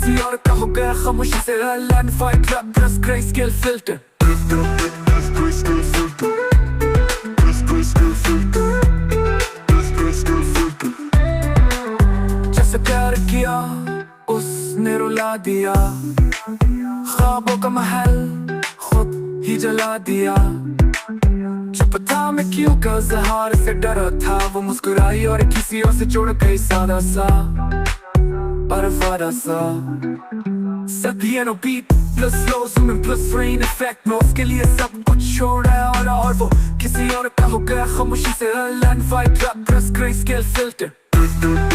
کسی اور کا ہو گیا خاموشی سے لینڈ فائٹ ریپ پلس گرے اسکیل فلٹر جیسے پیار کیا اس نے رلا دیا خوابوں کا محل خود ہی جلا دیا چھپا تھا میں کیوں کا اظہار سے ڈرا تھا وہ مسکرائی اور کسی اور سے جڑ گئی سادہ سا پر وعدہ سا سبھی بیٹ پلس سلو زوم پلس رین افیکٹ میں اس کے لیے سب کچھ چھوڑا اور وہ کسی اور کا ہو گیا خاموشی سے لینڈ فائٹ ریپ پلس گرے اسکیل فلٹر